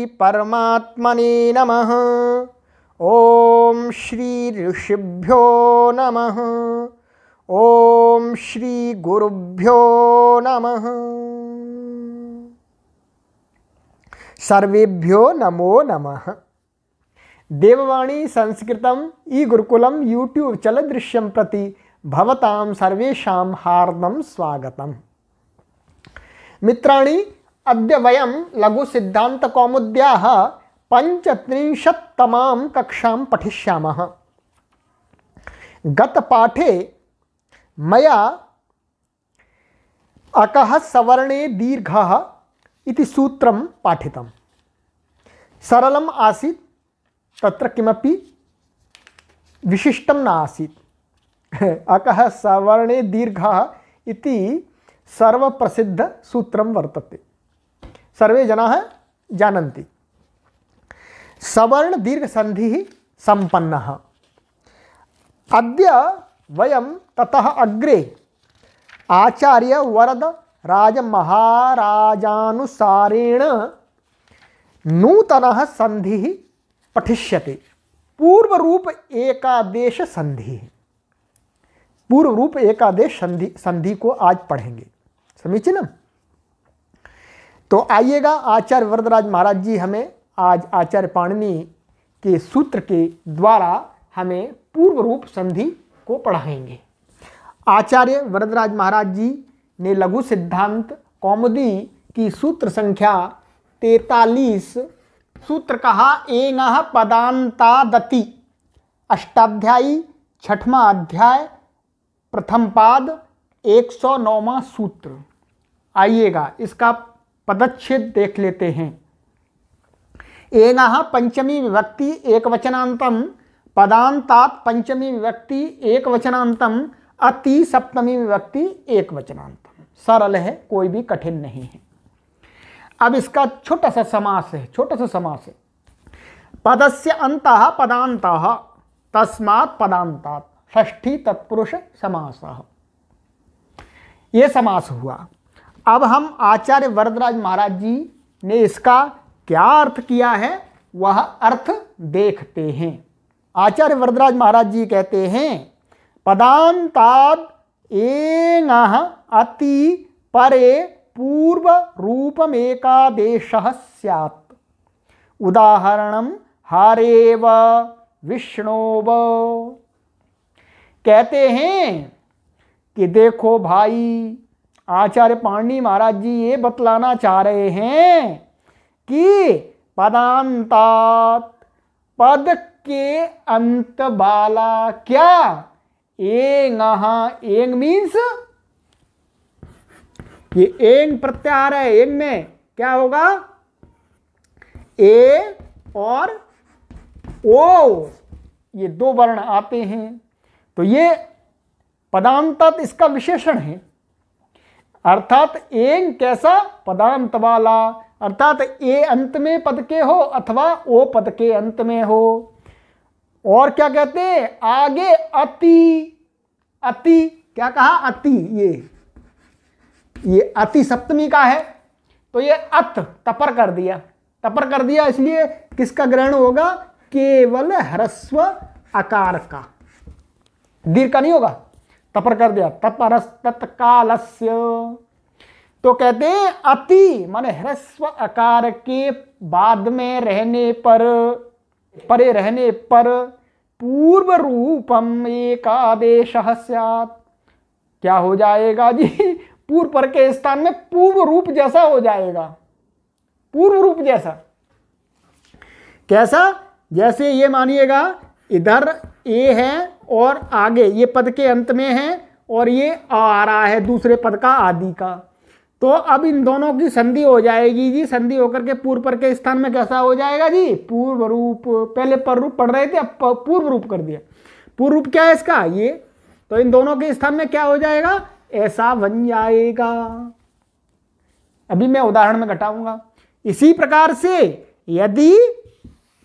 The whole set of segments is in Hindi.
परमात्मने नमः। ओम श्री ऋषिभ्यो नमः। ओम श्री गुरुभ्यो नमः। सर्वेभ्यो नमो नमः। देववाणी संस्कृतम ई गुरुकुलम यूट्यूब चलदृश्यम प्रति भवतां सर्वेषां हार्दं स्वागतम्। मित्राणि, अद्य वयं लघु सिद्धांत कौमुद्याः 35तमां कक्षां पठिष्यामः। गतपाठे मया अकः सवर्णे दीर्घः इति सूत्रं पाठितं। सरलम् आसीत्, तत्र किमपि विशिष्टं न आसीत्। अकः सवर्णे दीर्घः इति सर्वप्रसिद्ध सूत्रं वर्तते, सर्वे जनाः जानन्ति। सवर्ण दीर्घ संधिः सम्पन्नः। अद्य वयं ततः अग्रे आचार्य वरद राजमहाराजानुसारेण नूतनः संधिः पठिष्यते। पूर्वरूप एकादेश संधि। पूर्व रूप एकादेश संधि को आज पढ़ेंगे। समीचीनम। तो आइएगा, आचार्य वरदराज महाराज जी हमें आज आचार्य पाणिनि के सूत्र के द्वारा हमें पूर्व रूप संधि को पढ़ाएंगे। आचार्य वरदराज महाराज जी ने लघु सिद्धांत कौमुदी की सूत्र संख्या 43 सूत्र कहा एंगः पदांतादति। अष्टाध्यायी, छठवां अध्याय, प्रथम पाद, 109वां सूत्र। आइएगा इसका पदच्छेद देख लेते हैं। एंगः पंचमी विभक्ति एकवचनांतम, पदांतात पंचमी विभक्ति एकवचनांतम, अति सप्तमी विभक्ति एकवचनांतम। सरल है, कोई भी कठिन नहीं है। अब इसका छोटा सा समास है, पदस्य अंतः पदांतः तस्मात् पदांतात्, षष्ठी तत्पुरुष समासः। ये समास हुआ। अब हम आचार्य वरदराज महाराज जी ने इसका क्या अर्थ किया है वह अर्थ देखते हैं। आचार्य वरदराज महाराज जी कहते हैं पदांताद एंगः अति परे पूर्व रूपमेकादेशः स्यात्। उदाहरणं हरेव विष्णोव। कहते हैं कि देखो भाई, आचार्य पाणिनि महाराज जी ये बतलाना चाह रहे हैं कि पदांतात, पद के अंत वाला क्या, एंगः, एंग मीन्स ये एंग प्रत्याहार है। एंग में क्या होगा, ए और ओ, ये दो वर्ण आते हैं। तो ये पदांतात इसका विशेषण है। अर्थात एंग कैसा, पदांत वाला, अर्थात ए अंत में पद के हो अथवा ओ पद के अंत में हो। और क्या कहते हैं, आगे अति। अति क्या कहा, अति, ये अति सप्तमी का है, तो ये अत तपर कर दिया। इसलिए किसका ग्रहण होगा, केवल ह्रस्व आकार का, दीर्घ का नहीं होगा। तपर कर दिया, तपरस तत्कालस्य। तो कहते हैं अति माने ह्रस्व आकार के बाद में रहने पर, परे रहने पर, पूर्व रूपम एकादेशः स्यात्। क्या हो जाएगा जी, पूर्व पर के स्थान में पूर्व रूप जैसा हो जाएगा। पूर्व रूप जैसा कैसा, जैसे ये मानिएगा इधर ए है और आगे ये पद के अंत में है और ये आ रहा है दूसरे पद का आदि का। तो अब इन दोनों की संधि हो जाएगी जी। संधि होकर के पूर्व पर के स्थान में कैसा हो जाएगा जी, पूर्व रूप। पहले पर रूप पढ़ रहे थे, अब पूर्व रूप कर दिया। पूर्व रूप क्या है इसका, ये। तो इन दोनों के स्थान में क्या हो जाएगा, ऐसा बन जाएगा। अभी मैं उदाहरण में घटाऊंगा। इसी प्रकार से यदि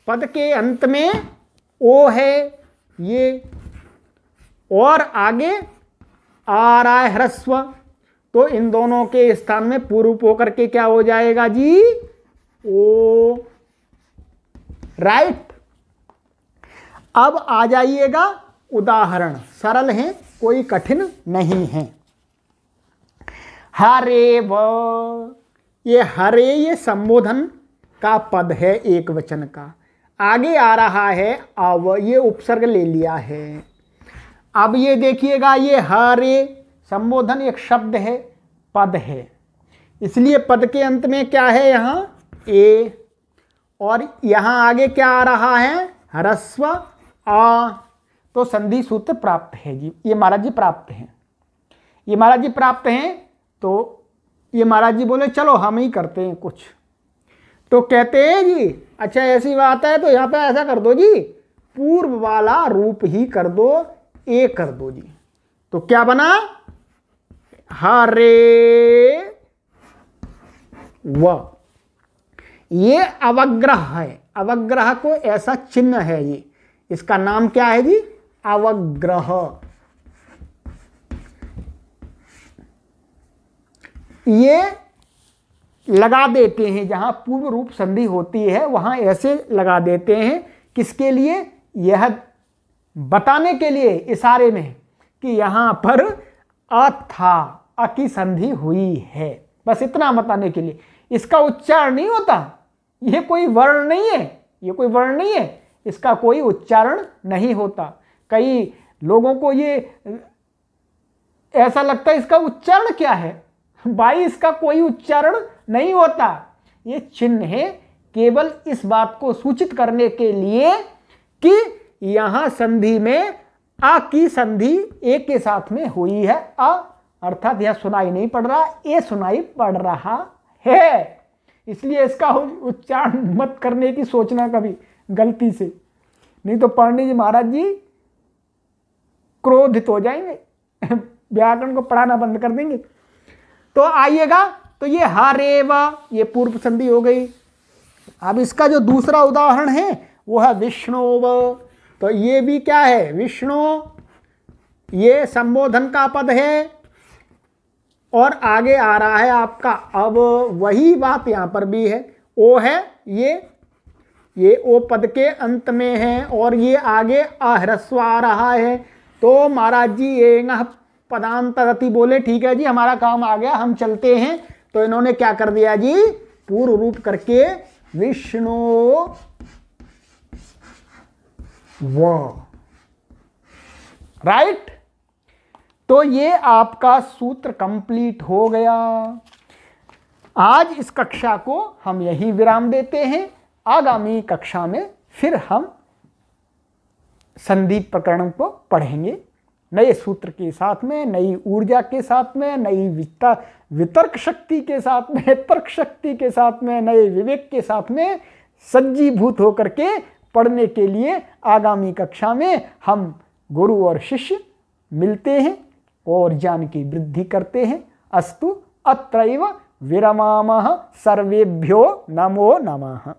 पद के अंत में ओ है ये और आगे आ रहा है ह्रस्व, तो इन दोनों के स्थान में पूर्व होकर के क्या हो जाएगा जी, ओ राइट। अब आ जाइएगा उदाहरण, सरल हैं, कोई कठिन नहीं है। हरे व, ये हरे ये संबोधन का पद है एक वचन का। आगे आ रहा है अव, ये उपसर्ग ले लिया है। अब ये देखिएगा, ये हरे संबोधन एक शब्द है, पद है, इसलिए पद के अंत में क्या है यहाँ ए, और यहाँ आगे क्या आ रहा है ह्रस्व आ, तो संधि सूत्र प्राप्त है जी। ये महाराज जी प्राप्त हैं, ये महाराज जी प्राप्त हैं। तो ये महाराज जी बोले चलो हम ही करते हैं कुछ, तो कहते हैं जी अच्छा ऐसी बात है तो यहाँ पे ऐसा कर दो जी, पूर्व वाला रूप ही कर दो, ए कर दो जी। तो क्या बना, हरे व, ये अवग्रह है, अवग्रह को ऐसा चिन्ह है ये, इसका नाम क्या है जी, अवग्रह। ये लगा देते हैं जहां पूर्व रूप संधि होती है वहां ऐसे लगा देते हैं, किसके लिए, यह बताने के लिए इशारे में कि यहां पर अ था, अ की संधि हुई है, बस इतना बताने के लिए। इसका उच्चारण नहीं होता, यह कोई वर्ण नहीं है, ये कोई वर्ण नहीं है, इसका कोई उच्चारण नहीं होता। कई लोगों को ये ऐसा लगता है इसका उच्चारण क्या है, भाई इसका कोई उच्चारण नहीं होता, ये चिन्ह है केवल इस बात को सूचित करने के लिए कि यहां संधि में आ की संधि ए के साथ में हुई है, अ अर्थात यह सुनाई नहीं पड़ रहा, ए सुनाई पड़ रहा है, इसलिए इसका उच्चारण मत करने की सोचना कभी गलती से, नहीं तो पंडित जी महाराज जी क्रोधित हो जाएंगे, व्याकरण को पढ़ाना बंद कर देंगे। तो आइएगा, तो ये हरेव ये पूर्व संधि हो गई। अब इसका जो दूसरा उदाहरण है वो है विष्णुव, तो ये भी क्या है, विष्णु, ये संबोधन का पद है और आगे आ रहा है आपका अब, वही बात यहाँ पर भी है, ओ है, ये ओ पद के अंत में है और ये आगे अह्रस्व आ रहा है। तो महाराज जी ये पदांतरति बोले ठीक है जी हमारा काम आ गया, हम चलते हैं। तो इन्होंने क्या कर दिया जी, पूर्व रूप करके विष्णु व, राइट। तो ये आपका सूत्र कंप्लीट हो गया। आज इस कक्षा को हम यहीं विराम देते हैं, आगामी कक्षा में फिर हम संधि प्रकरण को पढ़ेंगे, नए सूत्र के साथ में, नई ऊर्जा के साथ में, नई वितर्क शक्ति के साथ में, तर्क शक्ति के साथ में, नए विवेक के साथ में सज्जीभूत होकर के पढ़ने के लिए आगामी कक्षा में हम गुरु और शिष्य मिलते हैं और ज्ञान की वृद्धि करते हैं। अस्तु अत्रैव विरमामः, सर्वेभ्यो नमो नमः।